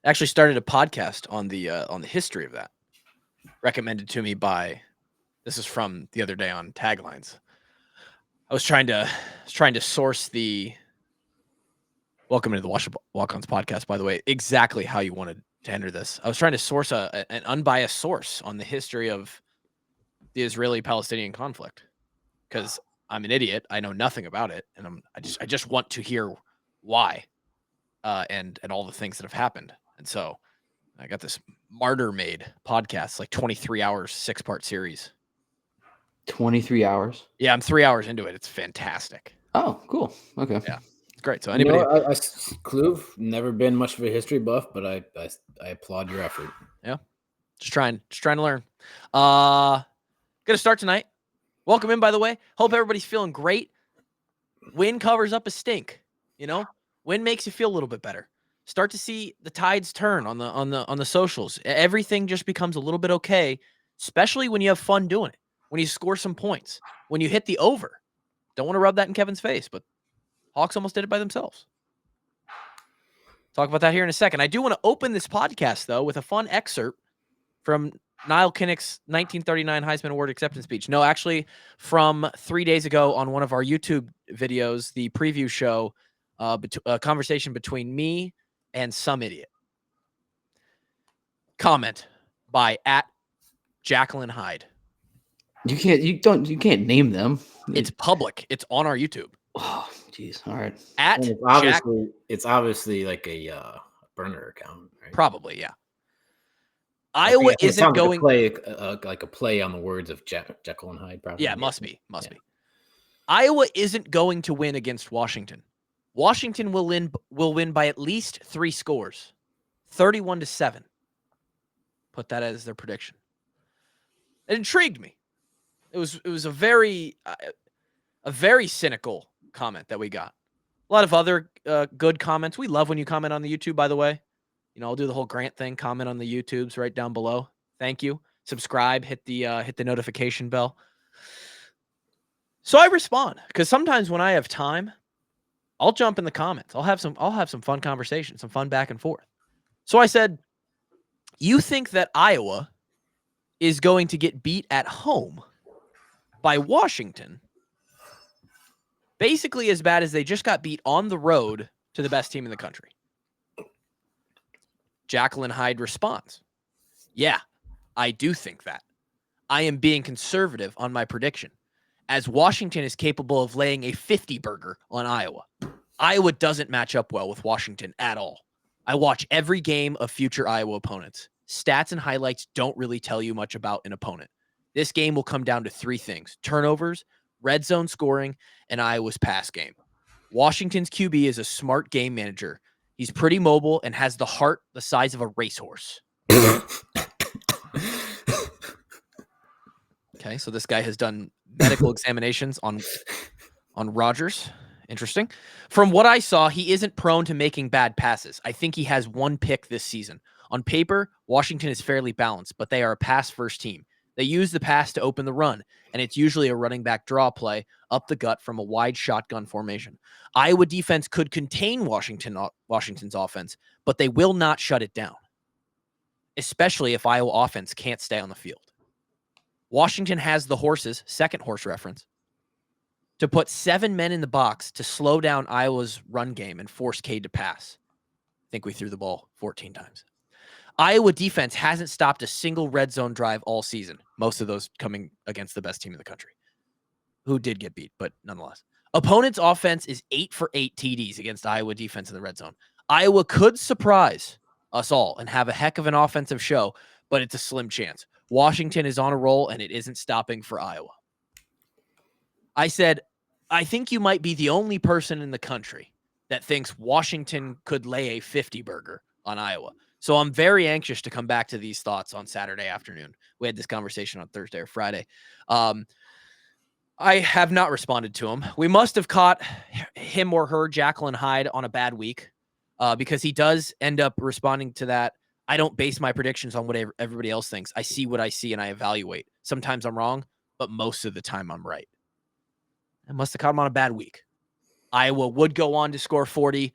Actually started a podcast on the history of that. Recommended to me by, this is from the other day on Taglines. I was trying to source the, welcome into the Walk-Ons podcast, by the way, exactly how you wanted to enter this. I was trying to source an unbiased source on the history of the Israeli-Palestinian conflict, because I'm an idiot. I know nothing about it, and I just want to hear why, and all the things that have happened. And so I got this martyr-made podcast, like 23 hours, 6-part series. 23 hours? Yeah, I'm 3 hours into it. It's fantastic. Oh, cool. Okay. Yeah, it's great. So anybody, Kluve, never been much of a history buff, but I applaud your effort. Yeah, just trying to learn. Gonna start tonight. Welcome in, by the way. Hope everybody's feeling great. Win covers up a stink. Win makes you feel a little bit better. Start to see the tides turn on the socials. Everything just becomes a little bit okay, especially when you have fun doing it. When you score some points, when you hit the over. Don't want to rub that in Kevin's face, but Hawks almost did it by themselves. Talk about that here in a second. I do want to open this podcast, though, with a fun excerpt from Niall Kinnick's 1939 Heisman Award acceptance speech. No, actually, from 3 days ago on one of our YouTube videos, the preview show, a conversation between me and some idiot. Comment by @Jacqueline Hyde. You can't name them. It's public. It's on our YouTube. Oh, jeez. All right. It's obviously like a burner account, right? Probably, yeah. Iowa isn't going like a play on the words of Jekyll and Hyde. Probably. Yeah, must be. Iowa isn't going to win against Washington. Washington will win by at least 3 scores, 31-7. Put that as their prediction. It intrigued me. It was a very cynical comment that we got. A lot of other good comments. We love when you comment on the YouTube, by the way. I'll do the whole Grant thing. Comment on the YouTubes right down below. Thank you. Subscribe. Hit the notification bell. So I respond, because sometimes when I have time, I'll jump in the comments. I'll have some fun conversation, some fun back and forth. So I said, you think that Iowa is going to get beat at home by Washington, basically as bad as they just got beat on the road to the best team in the country? Jacqueline Hyde responds, yeah, I do think that. I am being conservative on my prediction, as Washington is capable of laying a 50 burger on Iowa. Iowa doesn't match up well with Washington at all. I watch every game of future Iowa opponents. Stats and highlights don't really tell you much about an opponent. This game will come down to 3 things: turnovers, red zone scoring, and Iowa's pass game. Washington's QB is a smart game manager. He's pretty mobile and has the heart the size of a racehorse. Okay, so this guy has done medical examinations on Rodgers. Interesting. From what I saw, he isn't prone to making bad passes. I think he has 1 pick this season. On paper, Washington is fairly balanced, but they are a pass-first team. They use the pass to open the run, and it's usually a running back draw play up the gut from a wide shotgun formation. Iowa defense could contain Washington's offense, but they will not shut it down, especially if Iowa offense can't stay on the field. Washington has the horses, second horse reference, to put 7 men in the box to slow down Iowa's run game and force Cade to pass. I think we threw the ball 14 times. Iowa defense hasn't stopped a single red zone drive all season, most of those coming against the best team in the country, who did get beat, but nonetheless. Opponent's offense is 8 for 8 TDs against Iowa defense in the red zone. Iowa could surprise us all and have a heck of an offensive show, but it's a slim chance. Washington is on a roll, and it isn't stopping for Iowa. I said, I think you might be the only person in the country that thinks Washington could lay a 50 burger on Iowa. So I'm very anxious to come back to these thoughts on Saturday afternoon. We had this conversation on Thursday or Friday. I have not responded to him. We must have caught him or her, Jacqueline Hyde, on a bad week, because he does end up responding to that. I don't base my predictions on what everybody else thinks. I see what I see and I evaluate. Sometimes I'm wrong, but most of the time I'm right. I must have caught him on a bad week. Iowa would go on to score 40.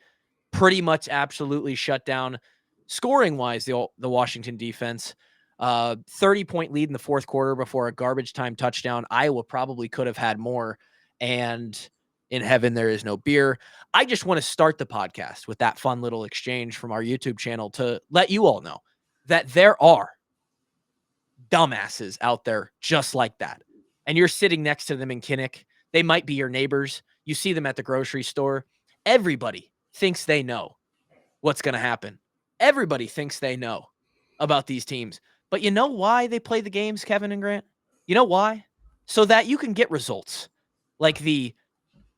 pretty much absolutely shut down scoring-wise the Washington defense. 30-point lead in the fourth quarter before a garbage time touchdown. Iowa probably could have had more, and in heaven there is no beer. I just want to start the podcast with that fun little exchange from our YouTube channel to let you all know that there are dumbasses out there just like that. And you're sitting next to them in Kinnick. They might be your neighbors. You see them at the grocery store. Everybody thinks they know what's going to happen. Everybody thinks they know about these teams. But you know why they play the games, Kevin and Grant? You know why? So that you can get results like the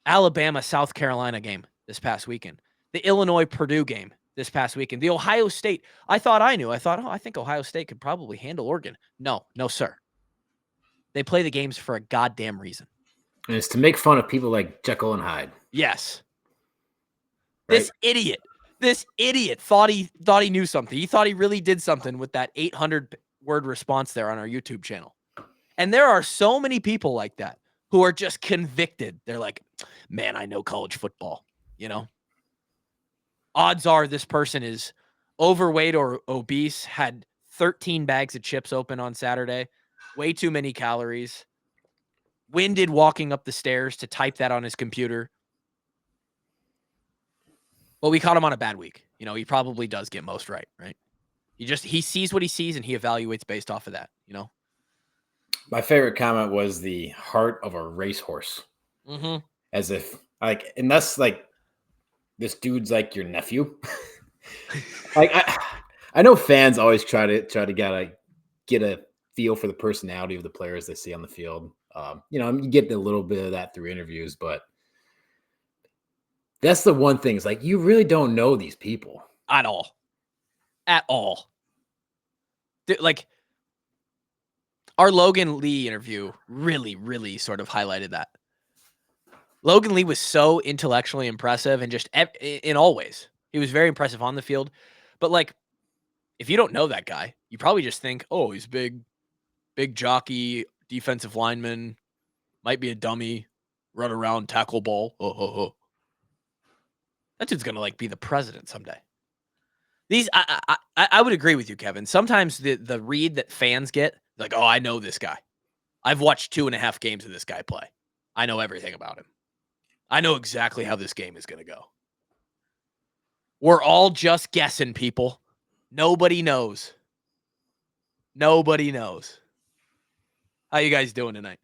Alabama-South Carolina game this past weekend, the Illinois-Purdue game this past weekend, the Ohio State. I thought, I think Ohio State could probably handle Oregon. No, sir. They play the games for a goddamn reason. And it's to make fun of people like Jekyll and Hyde. Yes. Right? This idiot thought he knew something. He thought he really did something with that 800-word response there on our YouTube channel. And there are so many people like that who are just convicted. They're like, man, I know college football, Odds are this person is overweight or obese, had 13 bags of chips open on Saturday, way too many calories, winded walking up the stairs to type that on his computer. Well, we caught him on a bad week. He probably does get most right? He sees what he sees and he evaluates based off of that, My favorite comment was the heart of a racehorse. Mm-hmm. As if and that's like, this dude's like your nephew. I know fans always try to get a feel for the personality of the players they see on the field. You get a little bit of that through interviews, but that's the one thing. It's like, you really don't know these people at all. Like, our Logan Lee interview really, really sort of highlighted that. Logan Lee was so intellectually impressive and just in all ways. He was very impressive on the field. But, like, if you don't know that guy, you probably just think, oh, he's big jockey, defensive lineman, might be a dummy, run around, tackle ball. That dude's going to, be the president someday. I would agree with you, Kevin. Sometimes the read that fans get, like, oh, I know this guy. I've watched 2.5 games of this guy play. I know everything about him. I know exactly how this game is going to go. We're all just guessing, people. Nobody knows. How you guys doing tonight?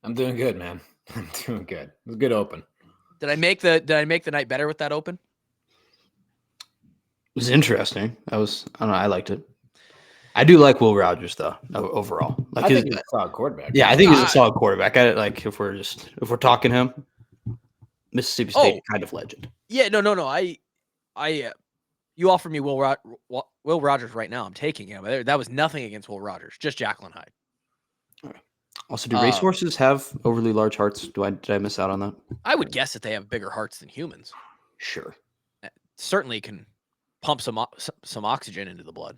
I'm doing good, man. I'm doing good. It was a good open. Did I make the night better with that open? It was interesting. I don't know. I liked it. I do like Will Rogers though. Overall, I think he's a solid quarterback. Yeah, I think he's a solid quarterback. If we're talking him, Mississippi State kind of legend. Yeah, no. You offer me Will Rogers right now. I'm taking him. That was nothing against Will Rogers, just Jacqueline Hyde. All right. Also, do racehorses have overly large hearts? Did I miss out on that? I would guess that they have bigger hearts than humans. Sure. Certainly can pump some oxygen into the blood.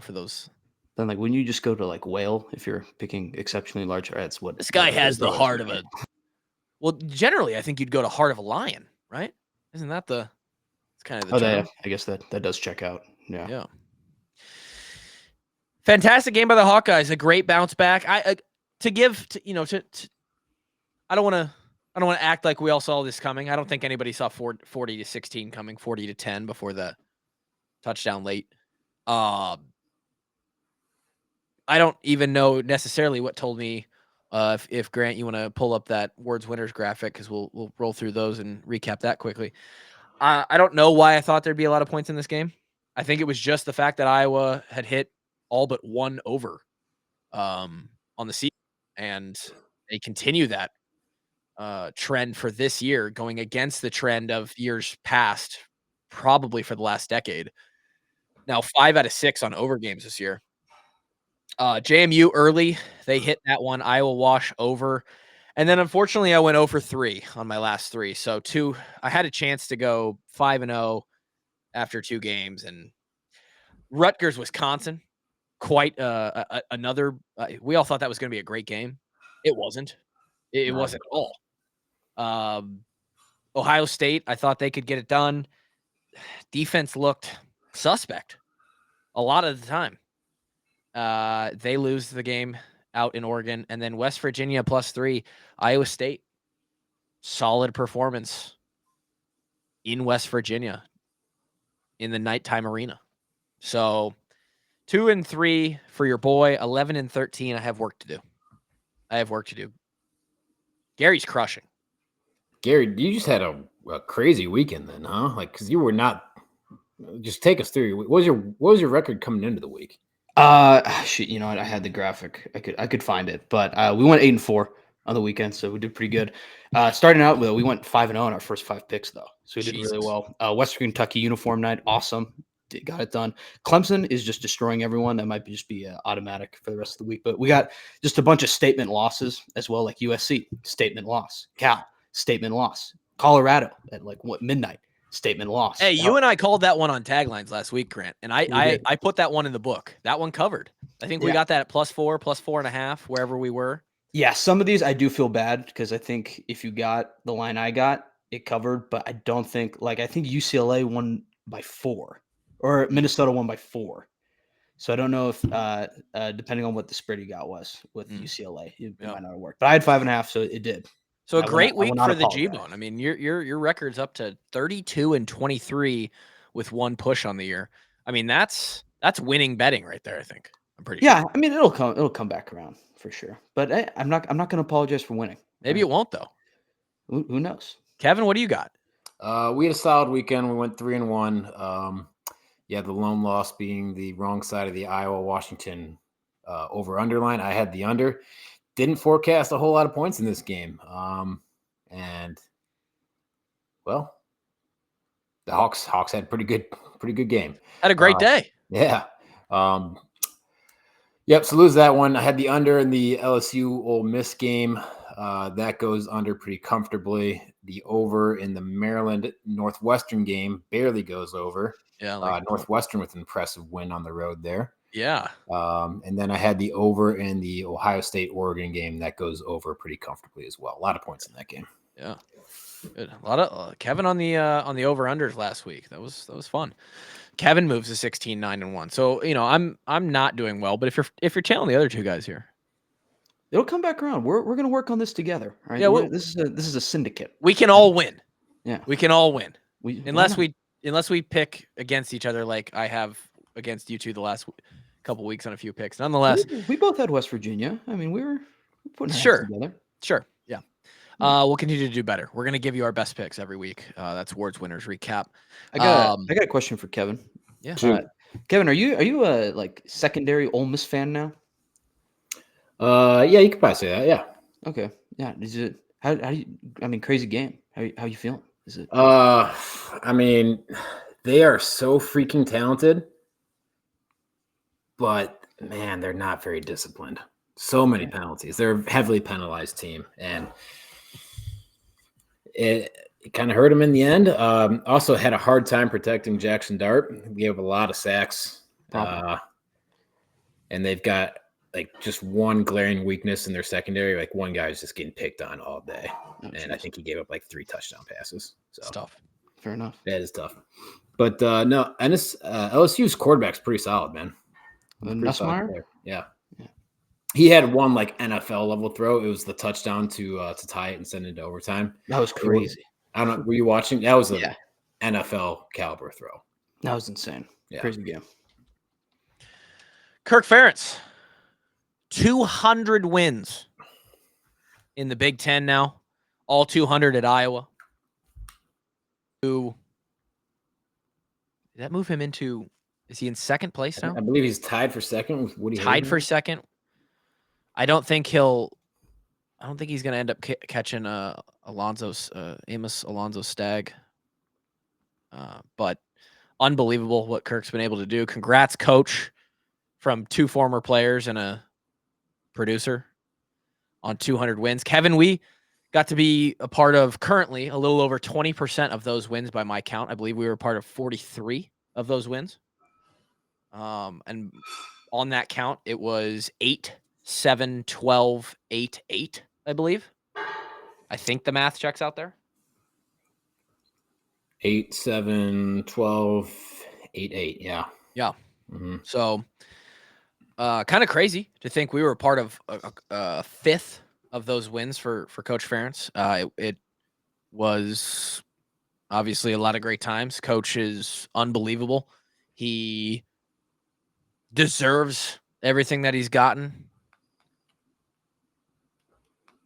For those. Then, when you just go to whale, if you're picking exceptionally large, that's what this guy has the heart of a. Well, generally, I think you'd go to heart of a lion, right? Isn't that the? It's kind of the. Yeah, I guess that does check out. Yeah. Fantastic game by the Hawkeyes. A great bounce back. I don't want to act like we all saw this coming. I don't think anybody saw 40-16 coming, 40-10 before the touchdown late. I don't even know necessarily what told me. If Grant, you want to pull up that Words Winners graphic, because we'll roll through those and recap that quickly. I don't know why I thought there'd be a lot of points in this game. I think it was just the fact that Iowa had hit all but one over on the season, and they continue that trend for this year, going against the trend of years past, probably for the last decade. Now 5 out of 6 on over games this year. JMU early, they hit that one. Iowa wash over. And then unfortunately I went 0 for 3 on my last 3. So I had a chance to go 5-0 after 2 games. And Rutgers, Wisconsin, quite another. We all thought that was going to be a great game. It wasn't. It wasn't at all. Ohio State, I thought they could get it done. Defense looked suspect a lot of the time. They lose the game out in Oregon. And then West Virginia +3, Iowa State. Solid performance in West Virginia in the nighttime arena. So 2-3 for your boy, 11-13. I have work to do. Gary's crushing. Gary, you just had a crazy weekend then, huh? Like, because you were not. Just take us through. What was your record coming into the week? Shit, you know what? I had the graphic. I could find it, but we went 8-4 on the weekend, so we did pretty good. Starting out with, we went 5-0 on our first 5 picks, though, so we did really well. Western Kentucky uniform night, awesome. Got it done. Clemson is just destroying everyone. That might just be automatic for the rest of the week, but we got just a bunch of statement losses as well, like USC, statement loss. Cal, statement loss. Colorado at midnight. Statement loss. Hey, you and I called that one on taglines last week, Grant, and I put that one in the book. That one covered. I think we got that at +4, +4.5, wherever we were. Yeah, some of these I do feel bad because I think if you got the line I got, it covered, but I don't think I think UCLA won by 4 or Minnesota won by 4. So I don't know if depending on what the spread you got was with UCLA, it might not have worked. But I had 5.5, so it did. So a great week for the G-Bone. I mean, your record's up to 32-23 with 1 push on the year. I mean, that's winning betting right there, I think. I'm pretty sure. Yeah, I mean, it'll come back around for sure. But I'm not going to apologize for winning. Maybe it won't though. Who knows? Kevin, what do you got? We had a solid weekend. We went 3-1. The lone loss being the wrong side of the Iowa-Washington over-underline. I had the under. Didn't forecast a whole lot of points in this game. And well, the Hawks had pretty good game. Had a great day. Yeah. Yep. So lose that one. I had the under in the LSU Ole Miss game. That goes under pretty comfortably. The over in the Maryland Northwestern game barely goes over. Yeah. Northwestern with an impressive win on the road there. Yeah. And then I had the over in the Ohio State-Oregon game. That goes over pretty comfortably as well. A lot of points in that game. Yeah. Good. A lot of Kevin on the over-unders last week. That was fun. Kevin moves to 16-9-1. So, I'm not doing well, but if you're tailing the other two guys here, it'll come back around. We're going to work on this together. Right? Yeah, this is a syndicate. We can all win. Yeah. We can all win. Unless we pick against each other like I have against you two the last couple weeks on a few picks. Nonetheless, we both had West Virginia. I mean, we were putting heads together. Sure. Yeah. We'll continue to do better. We're going to give you our best picks every week. That's Awards Winners Recap. I got a question for Kevin. Yeah. Kevin, are you a secondary Ole Miss fan now? Yeah, you could probably say that. Yeah. Okay. Yeah. Is it how do you? I mean, crazy game. How you feeling? Is it? I mean, they are so freaking talented, but man, they're not very disciplined. So many penalties. They're a heavily penalized team, and it kind of hurt them in the end. Also had a hard time protecting Jackson Dart. He gave a lot of sacks, and they've got just one glaring weakness in their secondary. One guy was just getting picked on all day, I think he gave up 3 touchdown passes. So it's tough. Fair enough. That is tough. But no, and this LSU's quarterback's pretty solid, man. Nussmeier? Yeah. He had one NFL level throw. It was the touchdown to tie it and send it to overtime. That was crazy. I don't know. Were you watching? That was a NFL caliber throw. That was insane. Yeah. Crazy game. Kirk Ferentz, 200 wins in the Big Ten now. All 200 at Iowa. Did that move him into? Is he in second place now? I believe he's tied for second with Woody. Tied for second. I don't think he's going to end up catching Amos Alonzo Stagg. But unbelievable what Kirk's been able to do. Congrats, coach, from 2 former players and a producer on 200 wins. Kevin, we got to be a part of currently a little over 20% of those wins by my count. I believe we were part of 43 of those wins. And on that count, it was 8, 7, 12, 8, 8, I believe. I think the math checks out there. 8, 7, 12, 8, 8. Yeah. Yeah. Mm-hmm. So kind of crazy to think we were a part of a fifth of those wins for Coach Ferentz. It was obviously a lot of great times. Coach is unbelievable. He deserves everything that he's gotten.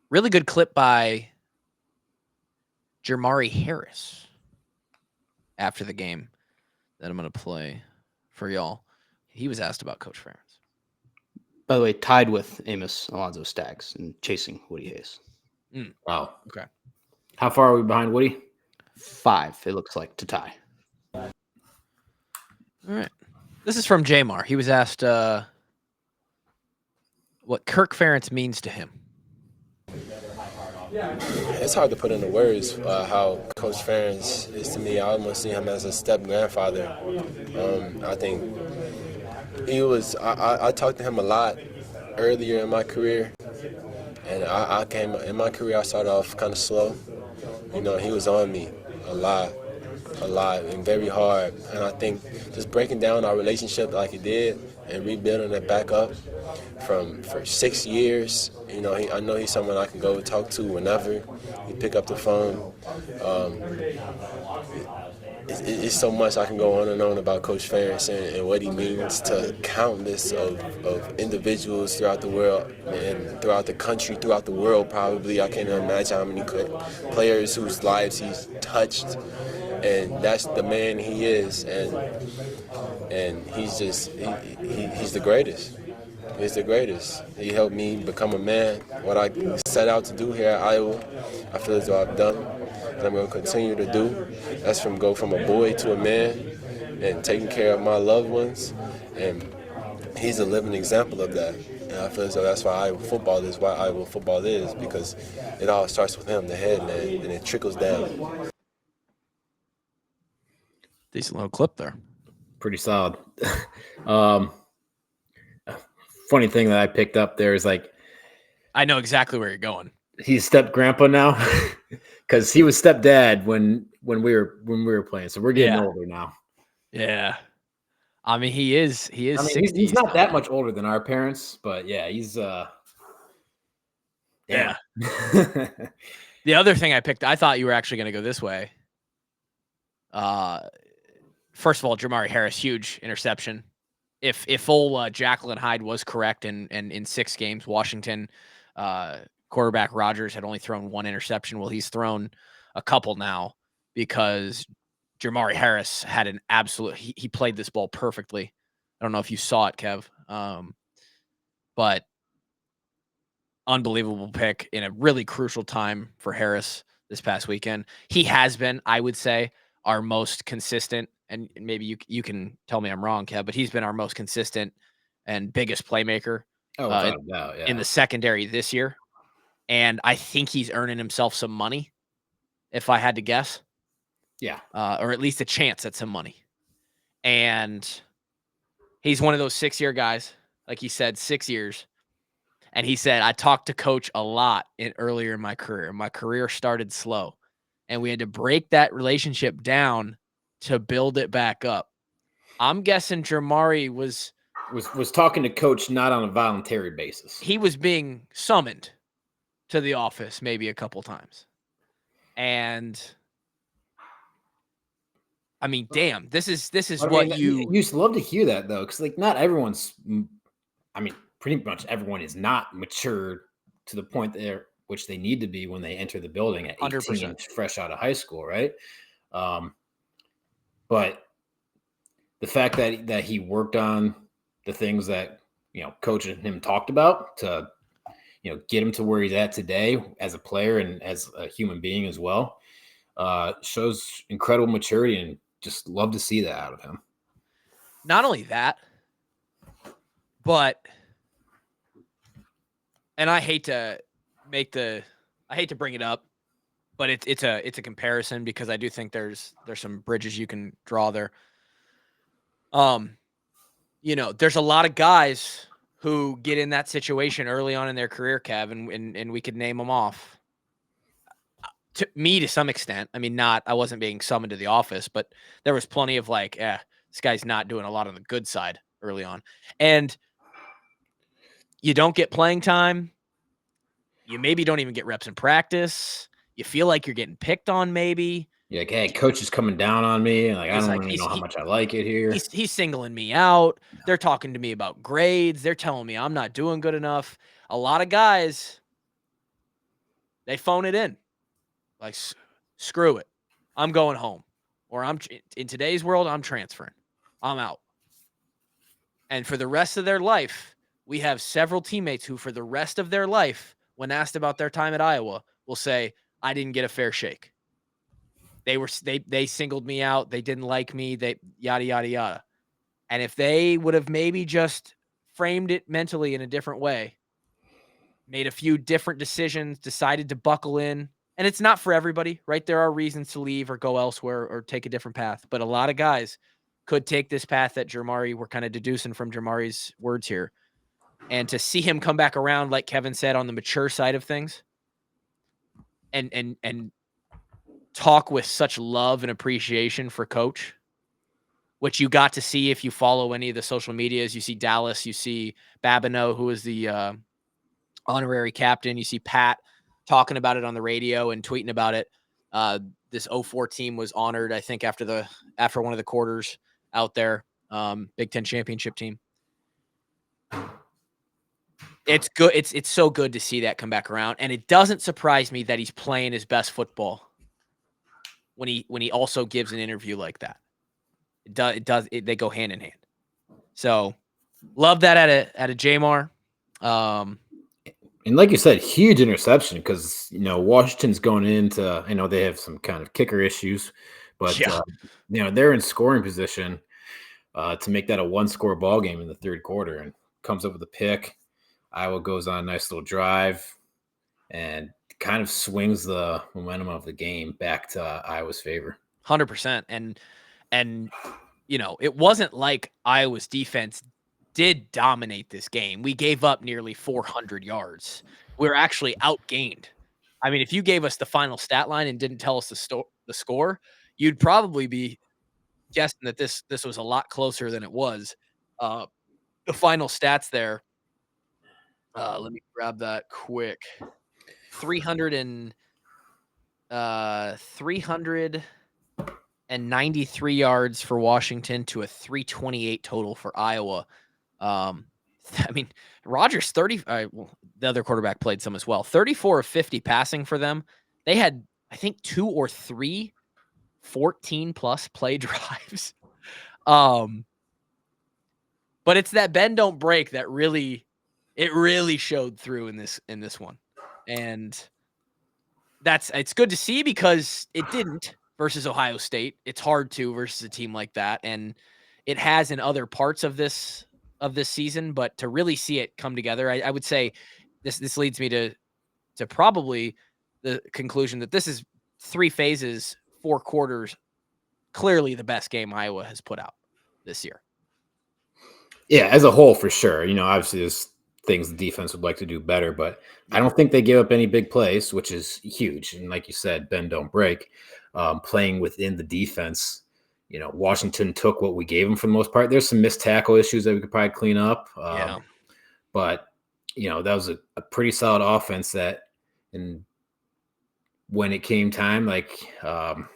Really good clip by Jermari Harris after the game that I'm going to play for y'all. He was asked about Coach Ferentz. By the way, tied with Amos Alonzo Staggs and chasing Woody Hayes. Wow. Okay. How far are we behind Woody? 5, it looks like, to tie. All right. This is from Jamar. He was asked what Kirk Ferentz means to him. It's hard to put into words how Coach Ferentz is to me. I almost see him as a step-grandfather. I think he was – I talked to him a lot earlier in my career. And I came – in my career, I started off kind of slow. You know, he was on me a lot, and very hard. And I think just breaking down our relationship like he did and rebuilding it back up for 6 years, you know, I know he's someone I can go talk to whenever. He pick up the phone. It's so much I can go on and on about Coach Ferentz and what he means to countless of individuals throughout the world and throughout the country, throughout the world probably. I can't imagine how many players whose lives he's touched. And that's the man he is. And he's just, he's the greatest. He's the greatest. He helped me become a man. What I set out to do here at Iowa, I feel as though I've done, and I'm going to continue to do. That's go from a boy to a man and taking care of my loved ones. And he's a living example of that. And I feel as though that's why Iowa football is, because it all starts with him, the head man, and it trickles down. Decent little clip there. Pretty solid. Funny thing that I picked up there is like, I know exactly where you're going. He's step grandpa now because he was stepdad when we were playing. So we're getting older now. Yeah. I mean, he is. I mean, 60s he's not that much older than our parents, but yeah, he's yeah. The other thing I picked, I thought you were actually going to go this way. First of all, Jermari Harris, huge interception. If old Jacqueline Hyde was correct, and in 6 games, Washington quarterback Rodgers had only thrown 1 interception. Well, he's thrown a couple now because Jermari Harris had an absolute. He played this ball perfectly. I don't know if you saw it, Kev, but unbelievable pick in a really crucial time for Harris this past weekend. He has been, I would say, our most consistent. And maybe you can tell me I'm wrong, Kev, but he's been our most consistent and biggest playmaker in the secondary this year. And I think he's earning himself some money, if I had to guess. Yeah. Or at least a chance at some money. And he's one of those 6-year guys, like he said, 6 years. And he said, I talked to Coach a lot earlier in my career. My career started slow. And we had to break that relationship down to build it back up. I'm guessing Jermari was talking to Coach not on a voluntary basis. He was being summoned to the office maybe a couple times. And I mean, damn, this is you used to love to hear that though, because like not everyone's. I mean, pretty much everyone is not mature to the point there which they need to be when they enter the building at 18, 100%. Fresh out of high school, right? But the fact that he worked on the things that Coach and him talked about to get him to where he's at today as a player and as a human being as well, shows incredible maturity, and just love to see that out of him. Not only that, but, and I hate to bring it up, but it's a comparison because I do think there's some bridges you can draw there. There's a lot of guys who get in that situation early on in their career, Kev, and we could name them off. to me to some extent. I mean, I wasn't being summoned to the office, but there was plenty of like, this guy's not doing a lot on the good side early on. And you don't get playing time. You maybe don't even get reps in practice. You feel like you're getting picked on maybe. You're like, hey, coach is coming down on me. And like, I don't Like, really know how much I like it here. He's singling me out. Yeah. They're talking to me about grades. They're telling me I'm not doing good enough. A lot of guys, they phone it in. Like, screw it. I'm going home. Or in today's world, I'm transferring. I'm out. And for the rest of their life, we have several teammates who, for the rest of their life, when asked about their time at Iowa, will say, I didn't get a fair shake. They singled me out. They didn't like me. They yada, yada, yada. And if they would have maybe just framed it mentally in a different way, made a few different decisions, decided to buckle in, and it's not for everybody, right? There are reasons to leave or go elsewhere or take a different path. But a lot of guys could take this path that Jermari, we're kind of deducing from Jermari's words here. And to see him come back around, like Kevin said, on the mature side of things and talk with such love and appreciation for coach, which you got to see if you follow any of the social medias. You see Dallas, you see Babineau, who is the honorary captain. You see Pat talking about it on the radio and tweeting about it. This 04 team was honored, I think, after one of the quarters out there, Big Ten championship team. It's good. It's so good to see that come back around. And it doesn't surprise me that he's playing his best football when he also gives an interview like that. They go hand in hand. So love that at a Jamar. And like you said, huge interception because, Washington's going into, I know they have some kind of kicker issues, but, they're in scoring position to make that a one-score ball game in the third quarter and comes up with a pick. Iowa goes on a nice little drive and kind of swings the momentum of the game back to Iowa's favor. 100%. And it wasn't like Iowa's defense did dominate this game. We gave up nearly 400 yards. We were actually outgained. I mean, if you gave us the final stat line and didn't tell us the score, you'd probably be guessing that this was a lot closer than it was. The final stats there, let me grab that quick. 393 yards for Washington to a 328 total for Iowa. I mean, Rogers 30. The other quarterback played some as well. 34 of 50 passing for them. They had, I think, 2 or 3 14+ play drives. But it's that bend don't break that really showed through in this one, and it's good to see because it didn't versus Ohio State. It's hard to versus a team like that, and it has in other parts of this season. But to really see it come together, I would say this leads me to probably the conclusion that this is 3 phases, 4 quarters, clearly the best game Iowa has put out this year. Yeah, as a whole, for sure. Obviously there's things the defense would like to do better, but I don't think they give up any big plays, which is huge. And like you said, bend don't break. Playing within the defense, Washington took what we gave them for the most part. There's some missed tackle issues that we could probably clean up. But that was a pretty solid offense and when it came time, like down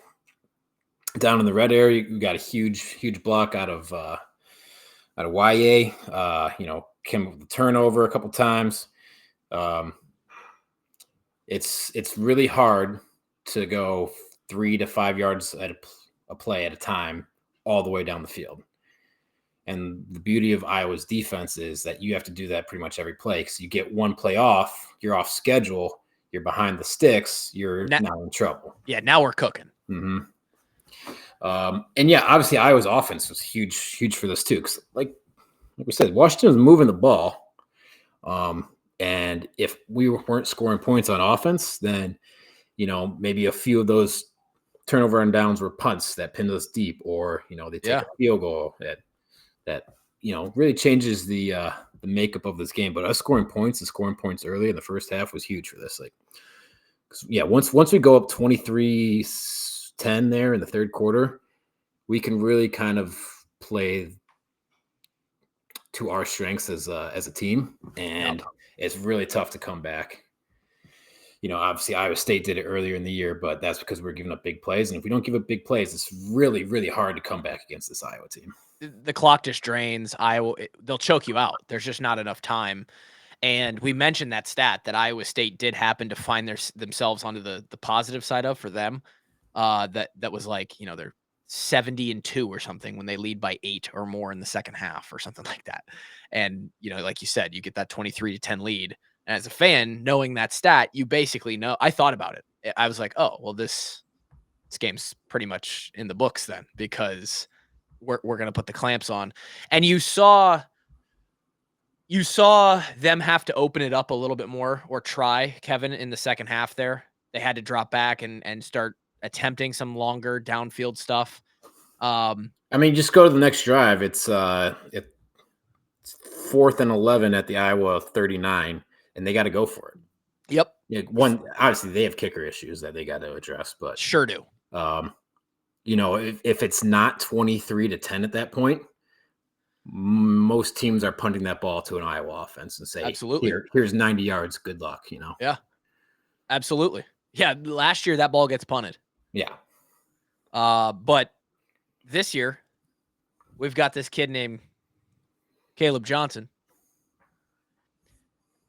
in the red area, you got a huge block out of YA, came up with a turnover a couple times. It's really hard to go 3 to 5 yards at a play at a time all the way down the field. And the beauty of Iowa's defense is that you have to do that pretty much every play because you get one play off, you're off schedule, you're behind the sticks, you're now in trouble. Yeah, now we're cooking. Mm-hmm. And obviously Iowa's offense was huge for this too. Because like we said, Washington was moving the ball. And if we weren't scoring points on offense, then, maybe a few of those turnover and downs were punts that pinned us deep, or, they take a field goal that really changes the makeup of this game. But us scoring points early in the first half was huge for this. Like Yeah, once we go up 23-10 there in the third quarter, we can really kind of play to our strengths as a team, and it's really tough to come back. Obviously Iowa State did it earlier in the year, but that's because we're giving up big plays, and if we don't give up big plays, it's really, really hard to come back against this Iowa team. The clock just drains. They'll choke you out. There's just not enough time. And we mentioned that stat that Iowa State did happen to find themselves onto the positive side of for them. That was like, they're 70-2 or something when they lead by 8 or more in the second half or something like that. And, like you said, you get that 23-10 lead. And as a fan, knowing that stat, you basically know. I thought about it. I was like, oh, well, this game's pretty much in the books then, because we're going to put the clamps on. And you saw them have to open it up a little bit more, or try, Kevin, in the second half there. They had to drop back and start attempting some longer downfield stuff. Just go to the next drive. It's 4th and 11 at the Iowa 39, and they got to go for it. Yep. Yeah, obviously they have kicker issues that they got to address, but sure do. If it's not 23-10 at that point, most teams are punting that ball to an Iowa offense and say, absolutely, here's 90 yards. Good luck. Yeah, absolutely. Yeah. Last year that ball gets punted. Yeah. But this year we've got this kid named Caleb Johnson,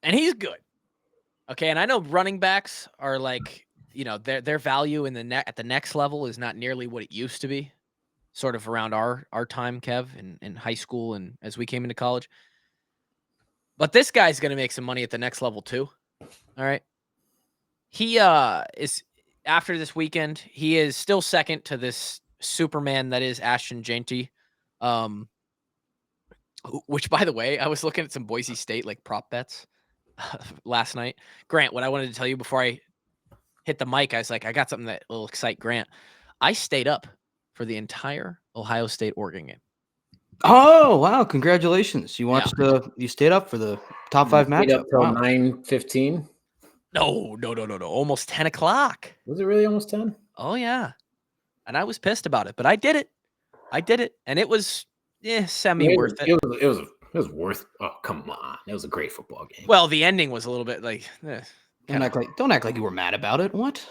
and he's good. Okay. And I know running backs are like, their value at the next level is not nearly what it used to be, sort of around our time, Kev, in high school and as we came into college. But this guy's going to make some money at the next level too. All right. He is, after this weekend, he is still second to this Superman that is Ashton Jeanty. Which, by the way, I was looking at some Boise State prop bets last night. Grant, what I wanted to tell you before I hit the mic, I was like, I got something that will excite Grant. I stayed up for the entire Ohio State Oregon game. Oh, wow. Congratulations. You watched you stayed up for the top 5 matchup. Up till 9:15? No. Almost 10 o'clock. Was it really almost 10? Oh, yeah. And I was pissed about it, but I did it. And it was semi worth it. It was worth. Oh, come on. It was a great football game. Well, the ending was a little bit Don't act like you were mad about it. What?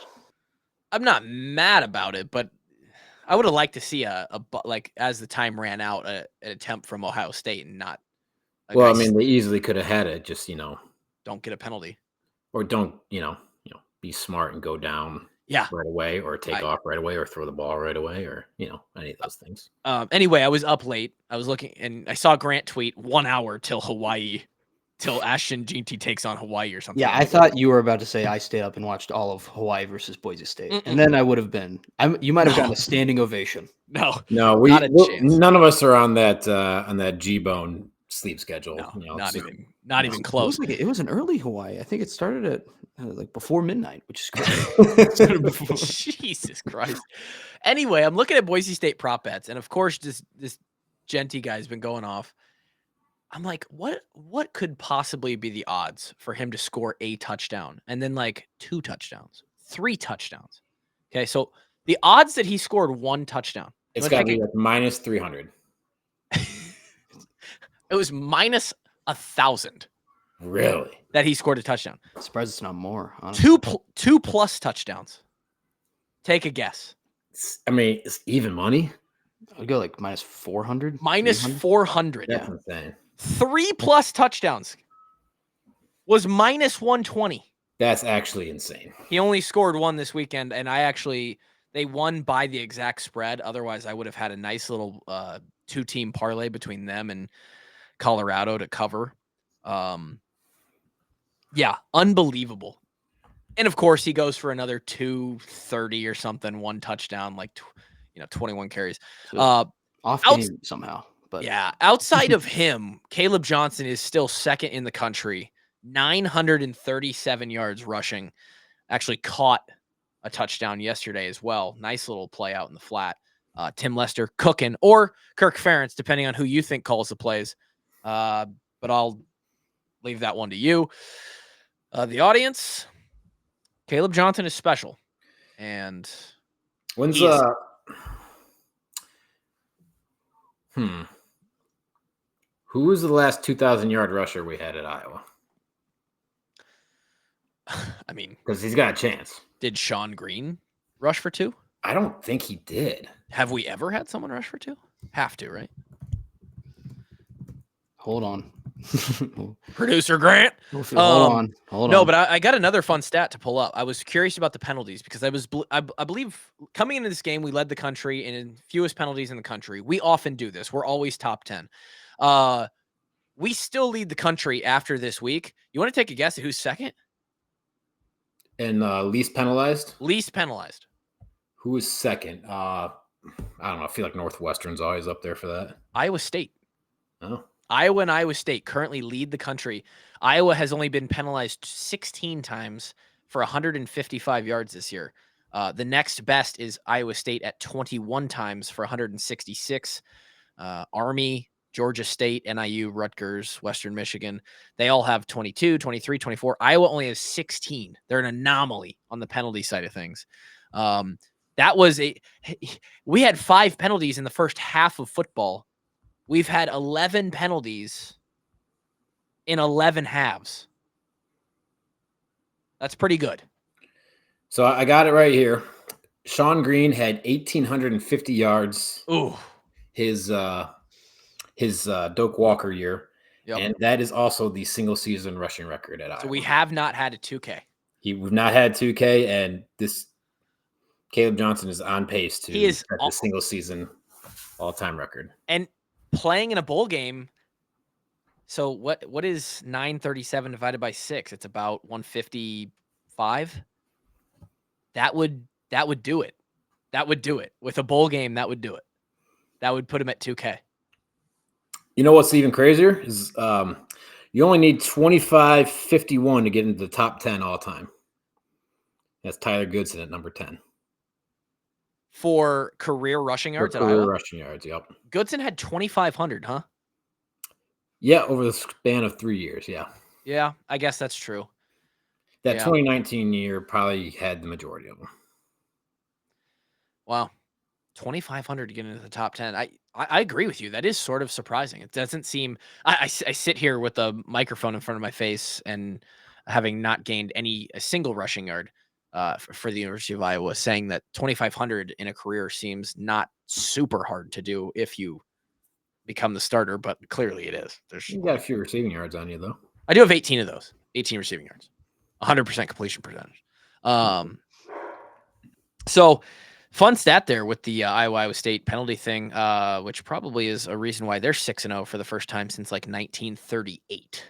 I'm not mad about it, but I would have liked to see as the time ran out, an attempt from Ohio State and not. Well, they easily could have had it. Just don't get a penalty, or don't be smart and go down right away, or take off right away, or throw the ball right away, or any of those things. Anyway, I was up late. I was looking, and I saw Grant tweet 1 hour till Ashton Jeanty takes on Hawaii or something. Yeah, I thought you were about to say I stayed up and watched all of Hawaii versus Boise State. And then I would have been you might have gotten a standing ovation. No, not a chance. None of us are on that G-Bone sleep schedule. No, not even close. It was an early Hawaii. I think it started at before midnight, which is crazy. Jesus Christ. Anyway, I'm looking at Boise State prop bets, and of course this Jeanty guy's been going off. I'm like, what could possibly be the odds for him to score a touchdown and then 2 touchdowns, 3 touchdowns? Okay, so the odds that he scored 1 touchdown. It's got to be minus 300. It was minus 1,000. Really? That he scored a touchdown. I'm surprised it's not more, honestly. 2 plus touchdowns. Take a guess. It's even money. I'd go minus 400. Minus 400. That's insane. 3 plus touchdowns was minus 120. That's actually insane. He only scored 1 this weekend, and they won by the exact spread. Otherwise, I would have had a nice little 2-team parlay between them and Colorado to cover. Yeah, unbelievable. And of course, he goes for another 230 or something, 1 touchdown, 21 carries. Off game somehow. But yeah, outside of him, Caleb Johnson is still second in the country, 937 yards rushing. Actually caught a touchdown yesterday as well. Nice little play out in the flat. Tim Lester cooking, or Kirk Ferentz, depending on who you think calls the plays. But I'll leave that one to you. The audience, Caleb Johnson is special. And when's he is, who was the last 2,000-yard rusher we had at Iowa? I mean, Because he's got a chance. did Sean Green rush for 2? I don't think he did. Have we ever had someone rush for 2? Have to, right? Hold on. Producer Grant. Hold on. No, but I got another fun stat to pull up. I was curious about the penalties because I believe coming into this game, we led the country in fewest penalties in the country. We often do this. We're always top 10. We still lead the country after this week. You want to take a guess at who's second? And least penalized? Least penalized. Who is second? I don't know. I feel like Northwestern's always up there for that. Iowa State. Oh. Iowa and Iowa State currently lead the country. Iowa has only been penalized 16 times for 155 yards this year. The next best is Iowa State at 21 times for 166. Army, Georgia State, NIU, Rutgers, Western Michigan, they all have 22, 23, 24. Iowa only has 16. They're an anomaly on the penalty side of things. We had 5 penalties in the first half of football. We've had 11 penalties in 11 halves. That's pretty good. So I got it right here. Sean Green had 1,850 yards. Ooh. His Doak Walker year. Yep. And that is also the single season rushing record at Iowa. So we have not had a 2K. We've not had 2K, and this Caleb Johnson is on pace to set the single season all-time record. And playing in a bowl game, so what is 937 divided by 6? It's about 155. That would do it. That would do it. With a bowl game, that would do it. That would put him at 2K. You know what's even crazier is you only need 25.51 to get into the top 10 all time. That's Tyler Goodson at number 10. For career rushing yards at Iowa? Career rushing yards, yep. Goodson had 2,500, huh? Yeah, over the span of 3 years, yeah. Yeah, I guess that's true. That 2019 year probably had the majority of them. Wow. 2,500 to get into the top 10. I agree with you. That is sort of surprising. It doesn't seem – I sit here with a microphone in front of my face and having not gained a single rushing yard for the University of Iowa, saying that 2,500 in a career seems not super hard to do if you become the starter, but clearly it is. You got a few receiving yards on you, though. I do have 18 of those, 18 receiving yards, 100% completion percentage. So fun stat there with the Iowa State penalty thing, which probably is a reason why they're 6-0 for the first time since like 1938.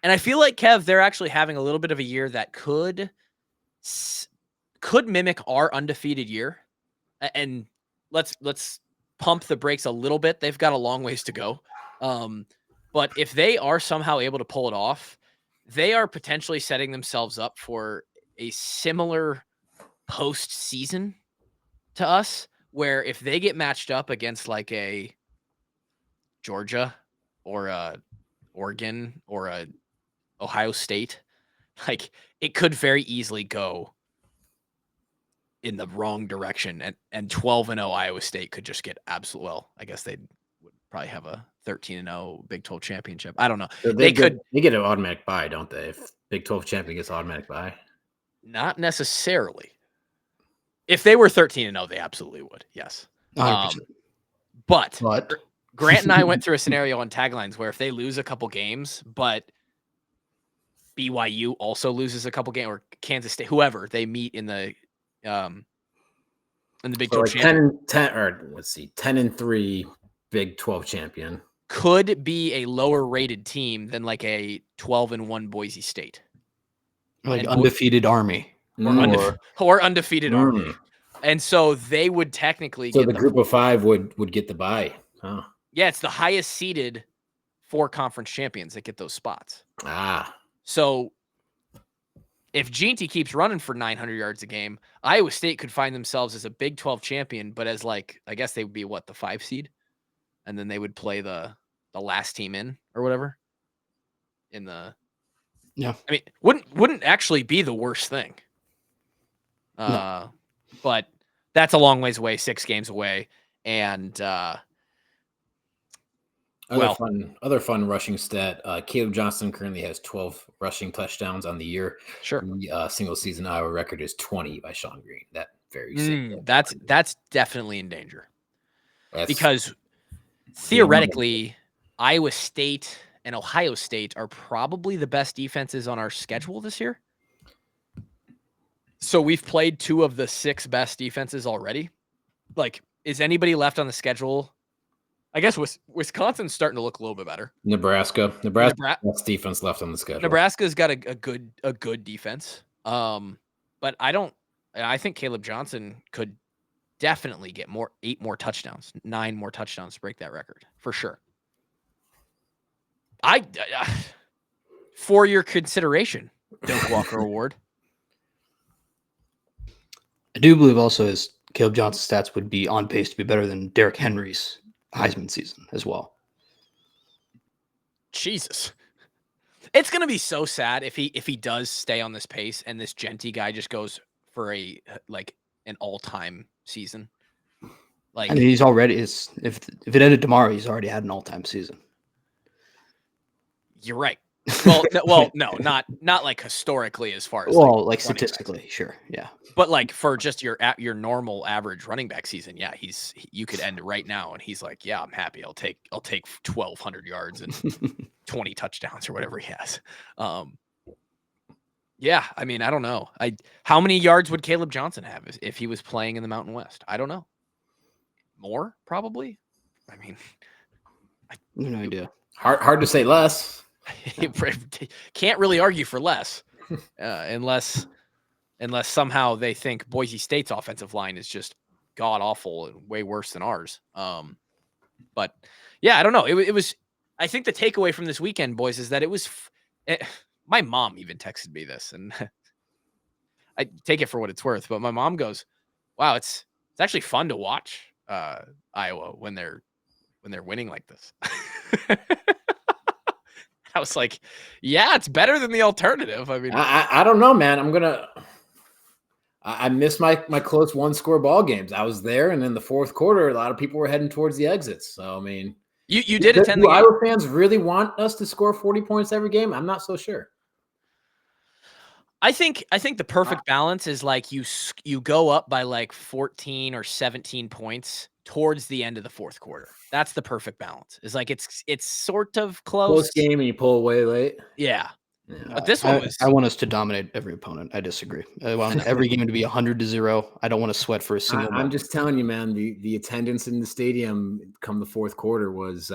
And I feel like, Kev, they're actually having a little bit of a year that could mimic our undefeated year. And let's pump the brakes a little bit. They've got a long ways to go. But if they are somehow able to pull it off, they are potentially setting themselves up for a similar postseason to us, where if they get matched up against like a Georgia or a Oregon or a Ohio State, like it could very easily go in the wrong direction, and 12-0 Iowa State could just get absolute. Well, I guess they would probably have a 13-0 Big 12 championship. I don't know. So they get an automatic bye, don't they? If Big 12 champion gets automatic bye, not necessarily. If they were 13-0, they absolutely would. Yes. 100%. But Grant and I went through a scenario on taglines where if they lose a couple games, but BYU also loses a couple games, or Kansas State, whoever they meet in the Big 12 champion, 10-3 Big 12 champion could be a lower rated team than like a 12-1 Boise State, like undefeated Army. Or undefeated Army. And so they would technically get the group of 5 would get the bye. Huh. Yeah, it's the highest seeded 4 conference champions that get those spots. So if Ginty keeps running for 900 yards a game, Iowa State could find themselves as a Big 12 champion, but as like, I guess they would be the 5 seed, and then they would play the last team in or whatever in the Yeah. I mean, wouldn't actually be the worst thing. No. But that's a long ways away, 6 games away. And other fun rushing stat. Caleb Johnson currently has 12 rushing touchdowns on the year. sure. The single season Iowa record is 20 by Sean Green. That very That's definitely in danger. Because the theoretically, Iowa State and Ohio State are probably the best defenses on our schedule this year. So we've played 2 of the 6 best defenses already. Like, is anybody left on the schedule? I guess Wisconsin's starting to look a little bit better. Nebraska best defense left on the schedule. Nebraska's got a good defense. But I think Caleb Johnson could definitely get 8 more touchdowns, 9 more touchdowns to break that record for sure. For your consideration, Doak Walker Award. I do believe also his Caleb Johnson's stats would be on pace to be better than Derrick Henry's Heisman season as well. Jesus. It's going to be so sad if he does stay on this pace and this Genty guy just goes for an all-time season. Like, I mean, he's already if it ended tomorrow, he's already had an all-time season. You're right. Well, no, not like historically as far as like statistically, backs. Sure, yeah. But like for just your normal average running back season, yeah, you could end right now, and he's like, yeah, I'm happy. I'll take 1,200 yards and 20 touchdowns or whatever he has. Yeah, I mean, I don't know. How many yards would Caleb Johnson have if he was playing in the Mountain West? I don't know. More probably. I mean, no idea. Hard to say less. Can't really argue for less, unless somehow they think Boise State's offensive line is just god awful and way worse than ours. But yeah, I don't know. It was. I think the takeaway from this weekend, boys, is that it was. My mom even texted me this, and I take it for what it's worth. But my mom goes, "Wow, it's actually fun to watch Iowa when they're winning like this." I was like, yeah, it's better than the alternative. I mean, I don't know, man. I miss my close 1-score ball games. I was there, and in the fourth quarter, a lot of people were heading towards the exits. So, I mean, you did attend the game. Iowa fans really want us to score 40 points every game? I'm not so sure. I think the perfect balance is like you go up by like 14 or 17 points towards the end of the fourth quarter. That's the perfect balance. It's like it's sort of close game and you pull away late. Yeah. But this one was. I want us to dominate every opponent. I disagree. I want every game to be 100-0. I don't want to sweat for a single. I'm just telling you, man. The attendance in the stadium come the fourth quarter was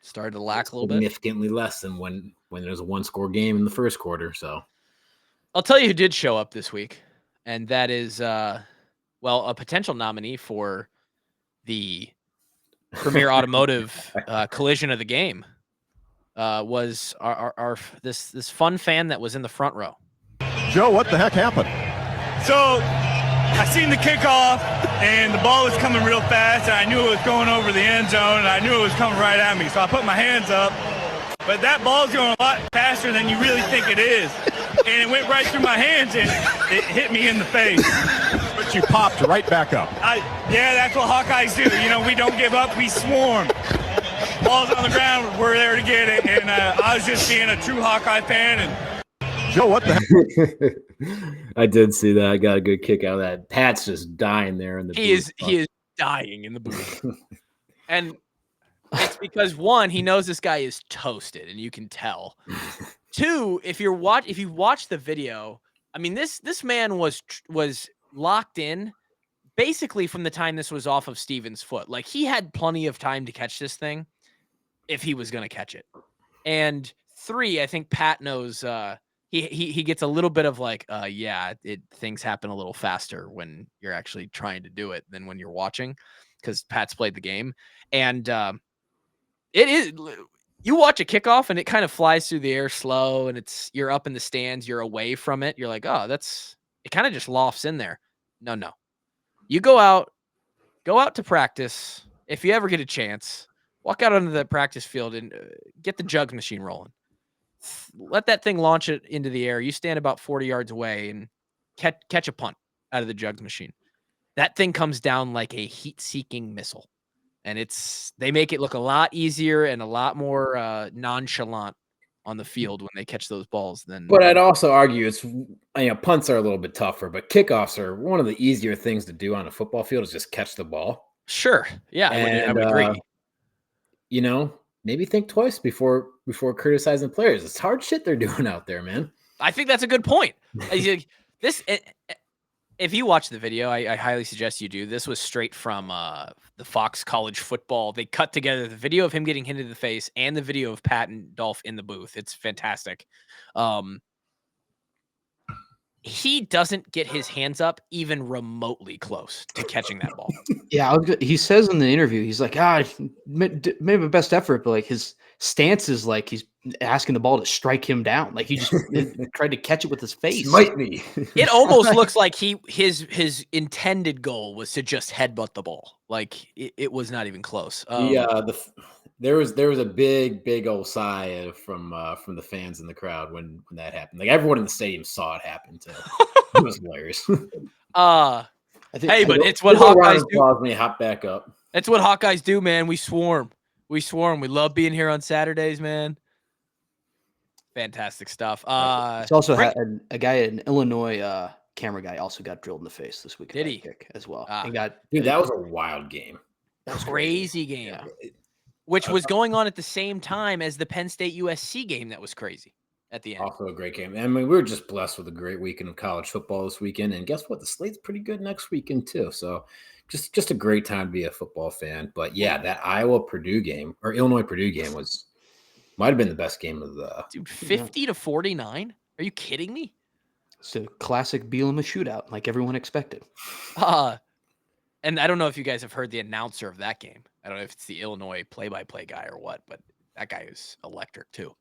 started to lack a little bit, significantly less than when there's a 1-score game in the first quarter. So I'll tell you who did show up this week, and that is a potential nominee for the Premier Automotive collision of the game. Was our this fun fan that was in the front row. Joe, what the heck happened? So I seen the kickoff and the ball was coming real fast, and I knew it was going over the end zone, and I knew it was coming right at me. So I put my hands up, but that ball's going a lot faster than you really think it is. And it went right through my hands and it hit me in the face. But you popped right back up. Yeah, that's what Hawkeyes do. You know, we don't give up, we swarm. Ball's on the ground, we're there to get it. And I was just being a true Hawkeye fan. And Joe, what the heck? I did see that. I got a good kick out of that. Pat's just dying there in the booth. He is dying in the booth. And it's because, one, he knows this guy is toasted, and you can tell. Two, if you watch the video, I mean, this man was locked in basically from the time this was off of Steven's foot. Like, he had plenty of time to catch this thing if he was going to catch it. And three, I think Pat knows he gets a little bit of like, things happen a little faster when you're actually trying to do it than when you're watching, because Pat's played the game. And it is, you watch a kickoff and it kind of flies through the air slow, and you're up in the stands, you're away from it. You're like, oh, it kind of just lofts in there. No. You go out to practice. If you ever get a chance, walk out onto the practice field and get the jugs machine rolling. let that thing launch it into the air. You stand about 40 yards away and catch a punt out of the jugs machine. That thing comes down like a heat-seeking missile. And they make it look a lot easier and a lot more nonchalant on the field when they catch those balls than. But I'd also argue punts are a little bit tougher, but kickoffs are one of the easier things to do on a football field is just catch the ball. Sure. Yeah, I would agree. Maybe think twice before criticizing players. It's hard shit they're doing out there, man. I think that's a good point. If you watch the video, I highly suggest you do. This was straight from the Fox College Football. They cut together the video of him getting hit in the face and the video of Pat and Dolph in the booth. It's fantastic. He doesn't get his hands up even remotely close to catching that ball. Yeah, he says in the interview, he's like, made my best effort, but like his stance is like he's asking the ball to strike him down. Like he just tried to catch it with his face. Smite me. It almost looks like his intended goal was to just headbutt the ball. Like it was not even close. There was a big old sigh from the fans in the crowd when that happened. Like everyone in the stadium saw it happen too. It was hilarious. But it's what Hawkeyes do. Me hop back up. It's what Hawkeyes do, man. We swarm. We love being here on Saturdays, man. Fantastic stuff. It's also had a guy, an Illinois camera guy, also got drilled in the face this week. Did he? Kick as well. That was a wild game. That was crazy game. Yeah. Which was going on at the same time as the Penn State USC game that was crazy at the end. Also a great game. I mean, we were just blessed with a great weekend of college football this weekend. And guess what? The slate's pretty good next weekend too. So just a great time to be a football fan. But yeah, that Iowa-Purdue game or Illinois-Purdue game might have been the best game of the 50-49. Are you kidding me? It's a classic Bielema shootout, like everyone expected. And I don't know if you guys have heard the announcer of that game. I don't know if it's the Illinois play-by-play guy or what, but that guy is electric too.